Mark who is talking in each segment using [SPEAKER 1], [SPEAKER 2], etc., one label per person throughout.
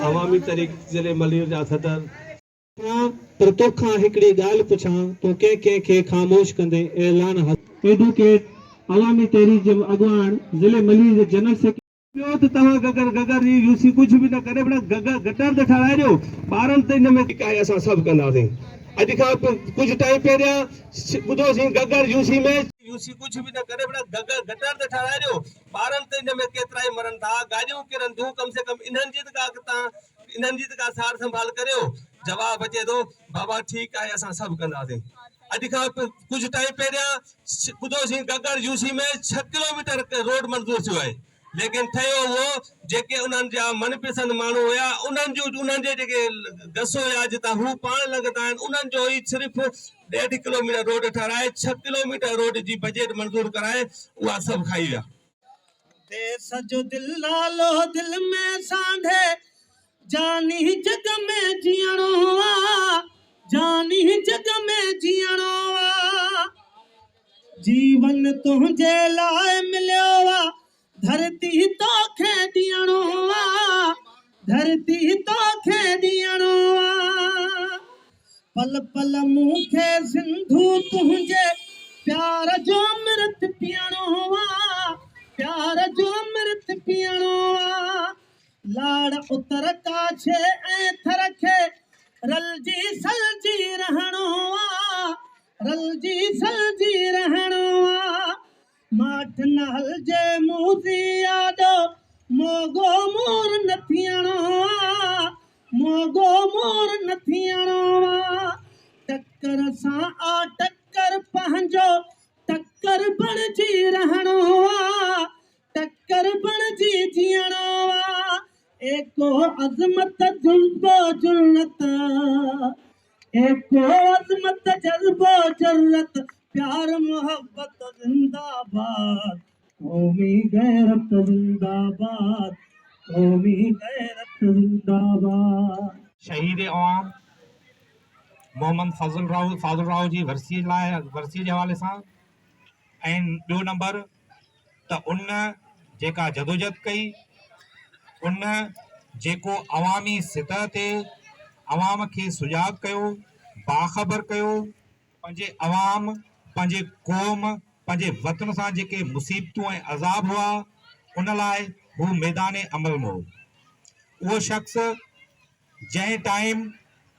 [SPEAKER 1] अवामी तहरीक ज़िले मलिर जा सदर पर तोखां हिकड़ी ॻाल्हि पुछां तो के ख़ामोश कंदे ऐलान एडवोकेट अवामी तहरीक जे अगवान ज़िले मलिर जे जनरल सेक्रेटरी ॿियो त तव्हां गगर जी यूसी कुछ भी न करे बड़ा गटर त ठाराए ॾियो ॿारनि ते हिन में काए असां सभु कंदासीं। अॼु खां कुछ टाइम पहिरियां ॿुधोसीं गगर यूसी में यूसी कुछ भी न करे बड़ा गटर त ठाराए ॾियो ॿारनि ते हिन में केतिरा ई मरनि था गाॾियूं किरनि थियूं कम से कम इन्हनि जी त का सार संभाल करियो। जवाब अचे थो बाबा ठीक है असां सभु कंदासीं। अॼु खां कुछ टाइम पहिरियां ॿुधोसीं गगर यूसी में 6 किलोमीटर रोड मंजूर थियो आहे लेकिन ठहियो वो जेके उन्हनि जा मनपसंद माण्हू हुया उन्हनि जे जेके गसो हुया जितां हू पाण लॻंदा आहिनि उन्हनि जो ई सिर्फ़ 1.5 किलोमीटर रोड ठाराए 6 किलोमीटर रोड जी बजट मंजूर कराए उहा सभु खाई विया।
[SPEAKER 2] सजो दिल लालो दिल में सांधे जानी जग में जियणो जानी जग में जियणो जीवन तुझे लाए मिलियो धरती तोखे ॾियणो धरती तोखे ॾियणो पल पल मूंखे सिंधु तुझे प्यार जो अमृत पीअणो प्यार जो अमृत पीअणो लाड़ उतर काछे ऐं थर खे रलजी सलजी रहणो रलजी रहणो माठ न हलजे मूसी यादो मोगो मोर न थियणो मोगो मोर न थियणो टक्कर सां आ टक्कर पंहिंजो टक्कर बणजी रहणो टक्कर बणजी जियणो एको अज़मत जुल्बो जुल्लत एको अज़मत जज्बो जुल्लत प्यार मोहब्बत जिंदाबाद कौमी गैरत जिंदाबाद कौमी गैरत जिंदाबाद।
[SPEAKER 3] शहीद अवाम मोहम्मद फाज़ुल राव जी वर्सी जे हवाले सां ऐं ॿियो नंबर त उन जेका जदोजहद कई उन जेको अवामी सतह ते अवाम खे सुजाग कयो बाख़बर कयो पंहिंजे अवाम पंहिंजे क़ौम पंहिंजे वतन सां जेके मुसीबतूं ऐं अज़ाब हुआ उन लाइ हू मैदान अमल में हो। उहो शख़्स जंहिं टाइम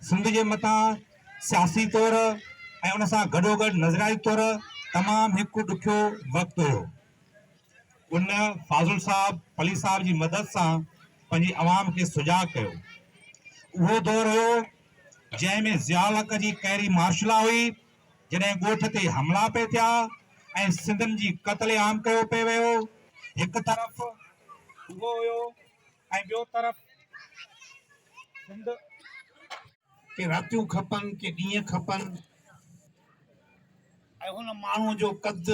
[SPEAKER 3] सिंध जे मथां सियासी तौर ऐं उन सां गॾोगॾु नज़रियाई तौर तमामु हिकु ॾुखियो वक़्तु हुयो उन फाज़ुल साहब पली साहब जी मदद सां पंहिंजी अवाम खे सुजाग कयो। उहो दौर हुयो जंहिंमें ज़ियाउल हक़ जी कहिड़ी मार्शला हुई जॾहिं ॻोठ ते हमला पे थिया ऐं सिंधनि जी क़त्ल आम कयो पे वियो हिकु तरफ़ उहो हुयो ऐं ॿियो तरफ़ सिंध के रातियूं खपनि के ॾींहं खपनि ऐं हुन माण्हूअ जो कद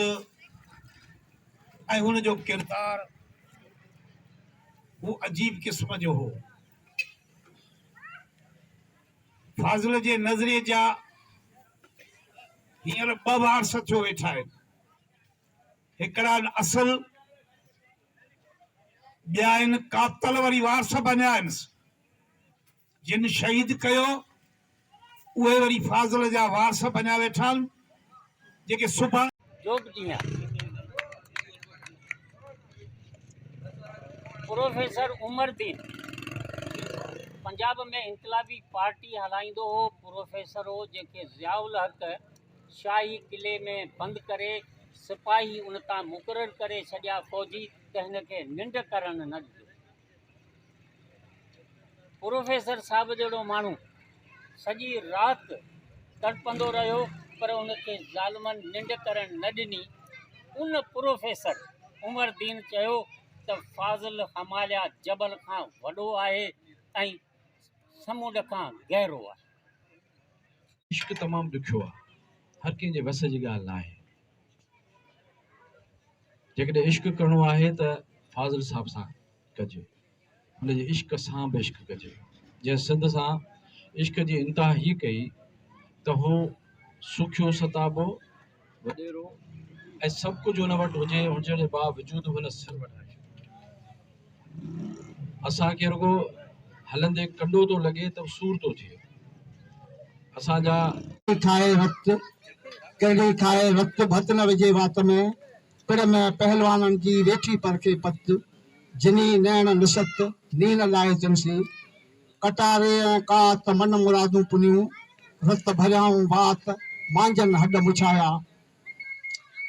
[SPEAKER 3] ऐं हुन जो किरदार वो अजीब किस्म जो हो। फाज़िल जे नज़रिए जा हींअर ॿ वारस थियो वेठा आहिनि हिकिड़ा असल ॿिया आहिनि कातल वरी वारस बणिया आहिनि जिन शहीद कयो उहे वरी फाज़िल जा वारस बणिया वेठा आहिनि जेके सुभाणे
[SPEAKER 4] प्रोफेसर उमरदीन पंजाब में इनकलाबी पार्टी हलाईंदो हो प्रोफेसर हो जेके ज़ियाउल हक़ शाही किले में बंदि करे सिपाही उन तां मुक़ररु करे छॾिया फ़ौजी त हिन खे निंड करणु न ॾियो। प्रोफेसर साहिब जहिड़ो माण्हू सॼी राति तड़पंदो रहियो पर उनखे ज़ालिमनि निंड करणु न ॾिनी। उन प्रोफेसर उमरदीन चयो त फाज़िल हिमालया जबल खां वॾो आहे ऐं समुंड खां गहरो आहे।
[SPEAKER 5] इश्क तमामु ॾुखियो आहे हर कंहिंजे वस जी ॻाल्हि न आहे। जेकॾहिं इश्क करिणो आहे त फाज़िल साहब सां कजे हुनजे इश्क सां बि इश्क कजे। जंहिं सिंध सां इश्क जी इंतिहा ही कई त हू सुखियो सताबो वॾेरो ऐं सभु कुझु हुन वटि हुजे हुजण जे बावजूदि हुन सिर वठाए असांखे रुगो हलंदे कंडो थो लॻे त सूर थो थिए। असांजा
[SPEAKER 6] खाए रक्त कहिड़ी खाए रक्त भत न विझे वात में पिण में पहलवाननि जी वेठी परखे पत जिनी नैण निसत नीन लाए जनसी कटारे ऐं कात मन मुरादूं पुनियूं रत भरियाऊं वात मांजन हड मुछाया।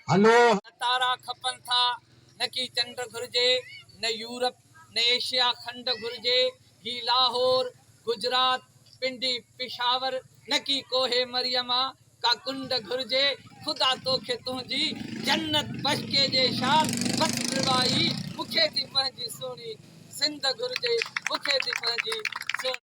[SPEAKER 6] हलो
[SPEAKER 7] तारा खपन था न कि चंड घुर्जे, न यूरोप न एशिया खंड घुर्जे, ही लाहौर गुजरात पिंडी पिशावर न कि कोहे मरियमा का कुंड घुर्जे। खुदा तोखे तुंहिंजी जन्नत बशके जे शान बस प्रवाही मूंखे थी पंहिंजी सोनी सिंध घुर्जे, मूंखे थी पंहिंजी